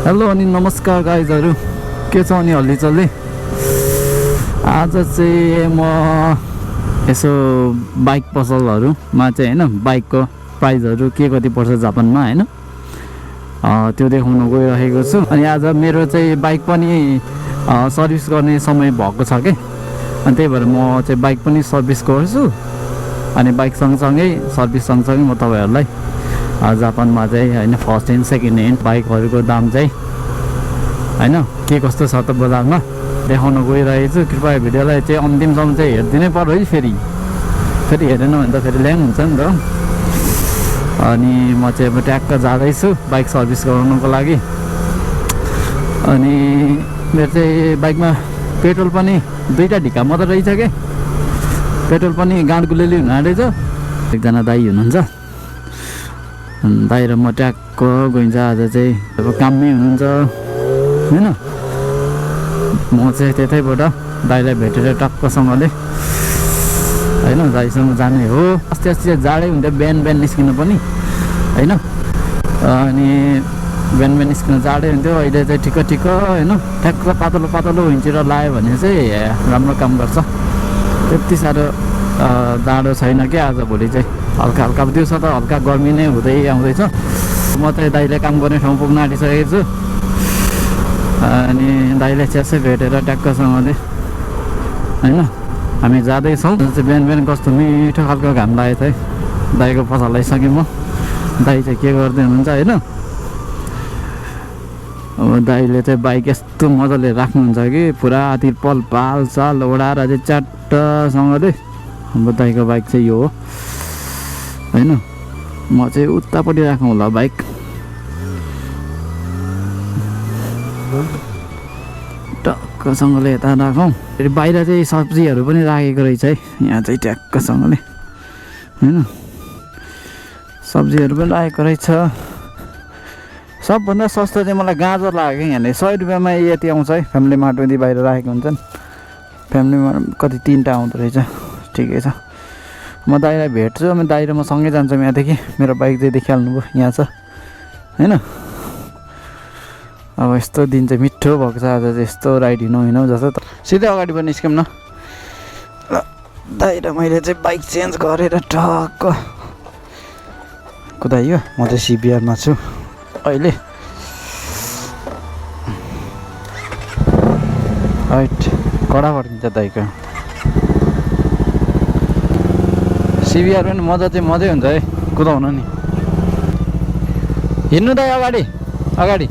Hello अनि नमस्कार गाइजहरू, के छ अनि हल्लीचल्ली। आज चाहिँ म यसो बाइक पसलहरूमा चाहिँ होइन बाइकको प्राइसहरू के कति पर्छ जापानमा होइन त्यो देखाउन गइरहेको छु। अनि आज मेरो चाहिँ बाइक पनि सर्भिस गर्ने समय भएको छ कि, अनि त्यही भएर म चाहिँ बाइक पनि सर्भिस गर्छु। अनि बाइक सँगसँगै सर्भिस सँगसँगै म तपाईँहरूलाई जापानमा चाहिँ होइन फर्स्ट ह्यान्ड सेकेन्ड ह्यान्ड बाइकहरूको दाम चाहिँ होइन के कस्तो छ त बजारमा देखाउन गइरहेको छु। कृपया भिडियोलाई चाहिँ अन्तिमसम्म चाहिँ हेरिदिनै पर्यो है। फेरि हेरेन भने त फेरि ल्याङ हुन्छ नि त। अनि म चाहिँ अब ट्याक्क जाँदैछु बाइक सर्भिस गराउनुको लागि। अनि मेरो चाहिँ बाइकमा पेट्रोल पनि दुईवटा ढिक्का मात्र रहेछ क्या। पेट्रोल पनि गाँडगुलेली हुन आँटेछ। एकजना दाइ हुनुहुन्छ, दाइ र म ट्याक्क गइन्छ। आज चाहिँ अब काममै हुनुहुन्छ होइन। म चाहिँ त्यतैबाट दाइलाई भेटेर टक्कसँगले होइन दाइसँग जाने हो। अस्ति चाहिँ जाडै हुन्थ्यो बिहान निस्किनु पनि होइन। अनि बिहान निस्किनु जाडै हुन्थ्यो। अहिले चाहिँ ठिक्क होइन ठ्याक्क पातलो हिँडेर लायो भने चाहिँ राम्रो काम गर्छ। त्यति साह्रो जाडो छैन क्या आज भोलि चाहिँ। हल्का हल्का दिउँसो त हल्का गर्मी नै हुँदै आउँदैछ। म चाहिँ दाइले काम गर्ने ठाउँ पुग्न आँटिसकेको छु। अनि दाइले चाहिँ भेटेर ट्याक्कसँगले होइन हामी जाँदैछौँ। बिहान कस्तो मिठो खालको घाम लागेको थियो। दाइको पसल लगाइसकेँ म। दाइ चाहिँ के गर्दै हुनुहुन्छ होइन। अब दाइले चाहिँ बाइक यस्तो मजाले राख्नुहुन्छ कि पुरा तिर्पल पाल साल ओढाएर चाहिँ च्याट्टसँगले। हाम्रो दाइको बाइक चाहिँ यो हो होइन। म चाहिँ उतापट्टि राखौँ होला बाइक। टक्कसँगले यता राखौँ। फेरि बाहिर चाहिँ सब्जीहरू पनि राखेको रहेछ है यहाँ चाहिँ ट्याक्कसँगले होइन। सब्जीहरू पनि राखेको रहेछ। सबभन्दा सस्तो चाहिँ मलाई गाजर लाग्यो यहाँनिर 100 रुपियाँमा यति आउँछ है। फ्यामिली मार्ट यदि बाहिर राखेको हुन्छन् फ्यामिली मार्ट कति 3टा आउँदो रहेछ। ठिकै छ। म दाइलाई भेट्छु। म दाइ र म सँगै जान्छौँ यहाँदेखि। मेरो बाइक चाहिँ देखिहाल्नुभयो यहाँ छ होइन। अब यस्तो दिन चाहिँ मिठो भएको छ आज चाहिँ। यस्तो राइड हिँडौँ जस्तो त सिधै अगाडि पनि निस्क्यौँ न। ल दाइ र मैले चाहिँ बाइक चेन्ज गरेर टक्क कुदाइयो। म चाहिँ सिबिआरमा छु अहिले। राइट कडा फर्किन्छ दाइको। सिबिआर पनि मजै हुन्छ है कुदाउन नि। हिँड्नु दाइ अगाडि।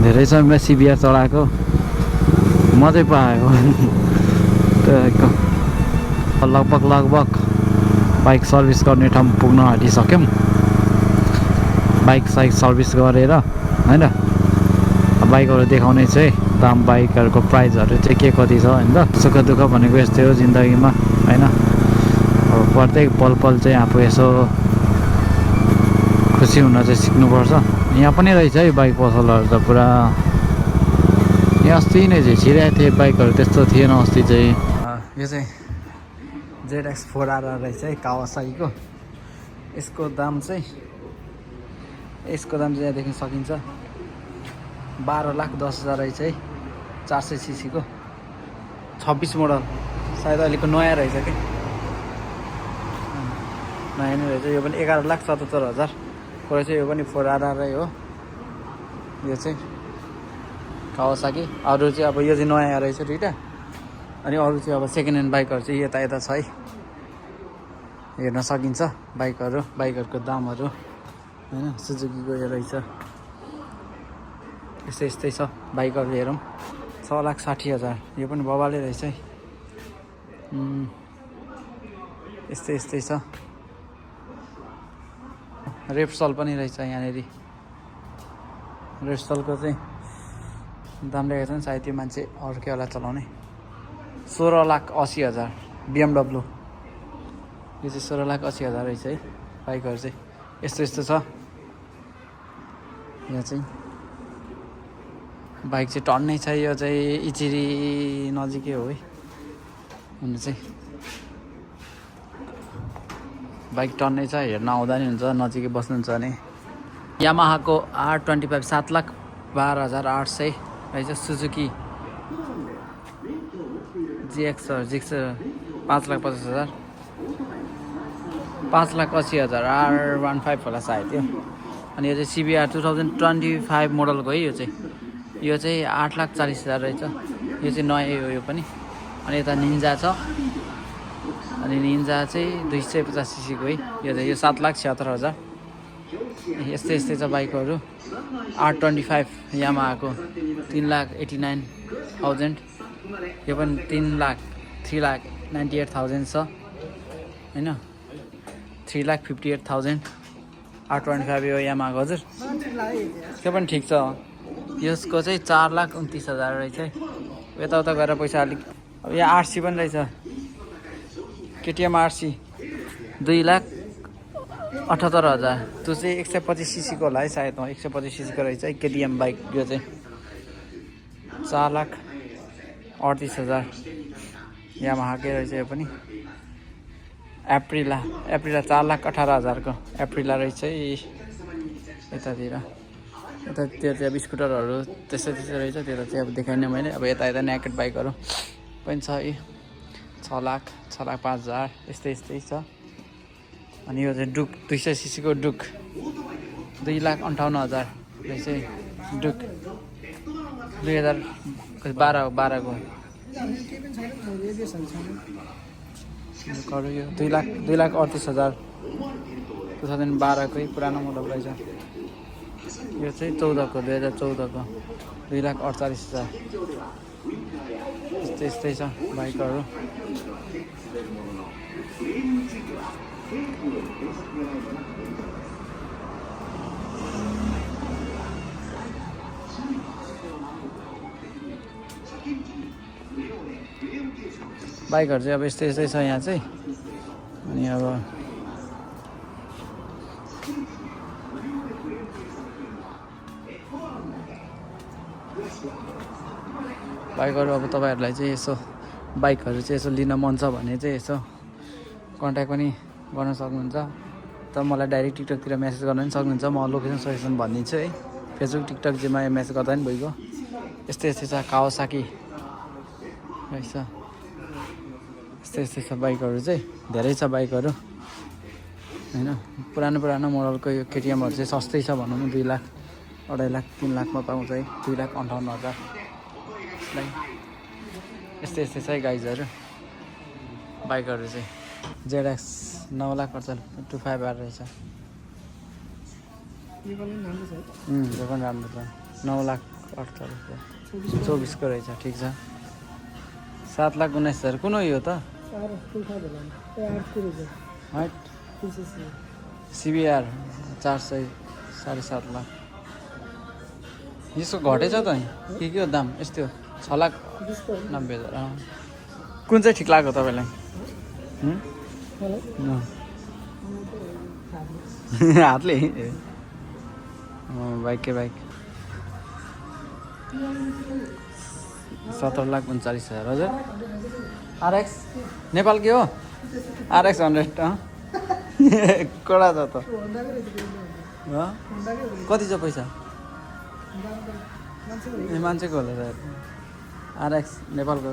धेरै समय सिबिआर चढाएको मजै पाएको। लगभग बाइक सर्भिस गर्ने ठाउँ पुग्न आँटिसक्यौँ। बाइक सर्भिस गरेर होइन बाइकहरू देखाउने चाहिँ दाम बाइकहरूको प्राइसहरू चाहिँ के कति छ होइन। सुख दुःख भनेको यस्तै हो जिन्दगीमा होइन। अब प्रत्येक पल चाहिँ आफू यसो खुसी हुन चाहिँ सिक्नुपर्छ। यहाँ पनि रहेछ है बाइक पसलहरू त पुरा। यहाँ अस्ति नै चाहिँ छिराएको थिएँ बाइकहरू त्यस्तो थिएन अस्ति चाहिँ। यो चाहिँ ZX4R रहेछ है कावासाकीको। यसको दाम चाहिँ यहाँ देख्न सकिन्छ 12,10,000 रहेछ है। 400 cc को 26 मोडल सायद अहिलेको नयाँ रहेछ कि नयाँ नै रहेछ। यो पनि 11,77,000 को रहेछ। यो पनि 4RR हो यो चाहिँ कावासाकी। अरू चाहिँ अब यो चाहिँ नयाँ रहेछ दुईवटा। अनि अरू चाहिँ अब सेकेन्ड ह्यान्ड बाइकहरू चाहिँ यता छ है। हेर्न सकिन्छ बाइकहरूको दामहरू होइन। सुजुकीको यो रहेछ। यस्तै छ बाइकहरू हेरौँ। 6,60,000 यो पनि बबाले रहेछ है। यस्तै छ। रेप्सल पनि रहेछ यहाँनिर। रेप्सलको चाहिँ दाम लेखेको छ नि सायद त्यो मान्छे अर्कैवाला चलाउने। 16,80,000 BMW। यो चाहिँ 16,80,000 रहेछ है बाइकहरू चाहिँ। यस्तो छ यहाँ चाहिँ। बाइक चाहिँ टन्नै छ। यो चाहिँ इचिरी नजिकै हो है हुनु चाहिँ। बाइक टन्नै छ। हेर्न आउँदा नि हुन्छ नजिकै बस्नुहुन्छ भने यामाहाको R25 7,12,800 रहेछ। सुजुकी GX 5,50,000 5,80,000 R15 होला सायद यो। अनि यो चाहिँ CBR 2025 मोडलको है। यो चाहिँ 8,40,000 रहेछ। यो चाहिँ नयाँ हो यो पनि। अनि यता निन्जा छ। अनि निन्जा चाहिँ 250 cc को है। यो 7,76,000। यस्तै छ बाइकहरू। R25 यामाहाको 3,89,000। यो पनि 3,98,000 छ हैन। 3,58,000 R25 यो यामाहाको हजुर। त्यो पनि ठिक छ। यसको चाहिँ 4,29,000 रहेछ है। यताउता गरेर पैसा अलिक। अब यहाँ RC पनि रहेछ। KTM RC 2,78,000। त्यो चाहिँ 125 cc को होला है सायद। 125 cc को रहेछ है KTM बाइक। यो चाहिँ 4,38,000 यामाहाकै रहेछ यो पनि। एप्रिला 4,18,000 को एप्रिला रहेछ है यतातिर। यतातिर चाहिँ अब स्कुटरहरू त्यस्तै रहेछ। त्यो चाहिँ अब देखाइनँ मैले। अब यता नेकेड बाइकहरू पनि छ है। 6,05,000 यस्तै छ। अनि यो चाहिँ डुक 200 cc को डुक 2,58,000 रहेछ डुक। 2012 को यो 2,38,000 2012 कै पुरानो मोडल रहेछ। यो चाहिँ 14 को 2014 को 2,48,000 यस्तै छ बाइकहरू। बाइकहरू चाहिँ अब यस्तै छ यहाँ चाहिँ। अनि अब बाइकहरू अब तपाईँहरूलाई चाहिँ यसो बाइकहरू चाहिँ यसो लिन मन छ भने चाहिँ यसो कन्ट्याक्ट पनि गर्न सक्नुहुन्छ। त मलाई डाइरेक्ट टिकटकतिर मेसेज गर्न पनि सक्नुहुन्छ। म लोकेसन सजेसन भनिदिन्छु है। फेसबुक टिकटक जेमा मेसेज गर्दा पनि भइगयो। यस्तै छ कावासाकी रहेछ। यस्तै छ बाइकहरू चाहिँ। धेरै छ बाइकहरू हैन। पुरानो मोडलको यो KTMहरू चाहिँ सस्तै छ भनौँ न। 2 लाख 2.5 लाख 3 लाखमा पाउँछ है। 2,58,000 यस्तै छ है गाइजहरू बाइकहरू चाहिँ। ZX 9 लाख पर्छ 25R रहेछ। यो पनि राम्रो छ 9,48,000 24 को रहेछ। ठिक छ। 7,19,000 कुन हो यो त? CBR 400 7.5 लाख। यसको घटेछ त के हो दाम? यस्तो 6,90,000। कुन चाहिँ ठिक लाग्यो तपाईँलाई? हातले बाइक 17,39,000 हजुर। RX नेपालकै हो? RX 100 कडा छ त। कति छ पैसा? ए मान्छेको होला सायद। RX नेपालको।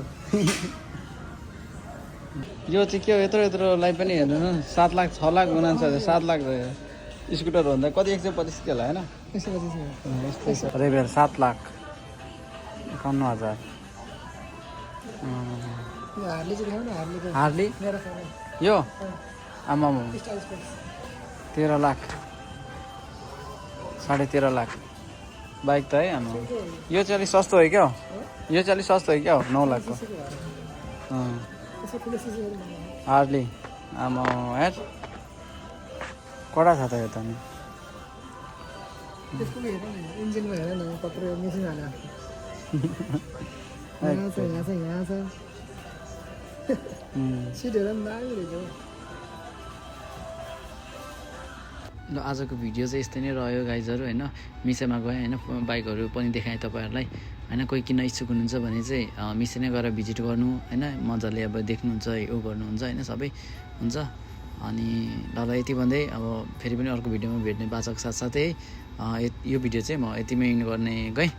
यो चाहिँ के हो यत्रोलाई पनि हेर्नु न। 7 लाख 6 लाख 49,000 7 लाख स्कुटर भन्दा कति 125 के होला हैन? 125 रेभेर 7 लाख 51,000। हार्ली यो आमा 13 लाख 13.5 लाख बाइक त है आमा। यो चाहिँ अलिक सस्तो हो क्या? यो चाहिँ अलिक सस्तो हो क्या? 9 लाख को हार्ली आमा हेर कडा छ त यो त नि। ल आजको भिडियो चाहिँ यस्तै नै रह्यो गाइजहरू हैन। मिसेमा गएँ हैन। बाइकहरू पनि देखाएँ तपाईँहरूलाई हैन। कोही किन्न इच्छुक हुनुहुन्छ भने चाहिँ मिसे नै गएर भिजिट गर्नु हैन। मजाले अब देख्नुहुन्छ यो गर्नुहुन्छ हैन। सबै हुन्छ। अनि ल यति भन्दै अब फेरि पनि अर्को भिडियोमा भेट्ने बाचाको साथसाथै यो भिडियो चाहिँ म यतिमै इन्ड गर्ने गएँ।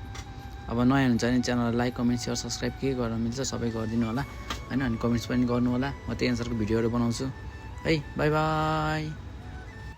अब नयाँ हुन्छ भने च्यानललाई लाइक कमेन्ट सेयर सब्सक्राइब के गर्न मिल्छ सबै गरिदिनु होला होइन, अनि कमेन्ट्स पनि गर्नु होला। म त्यही अनुसारको भिडियोहरू बनाउँछु है। By by.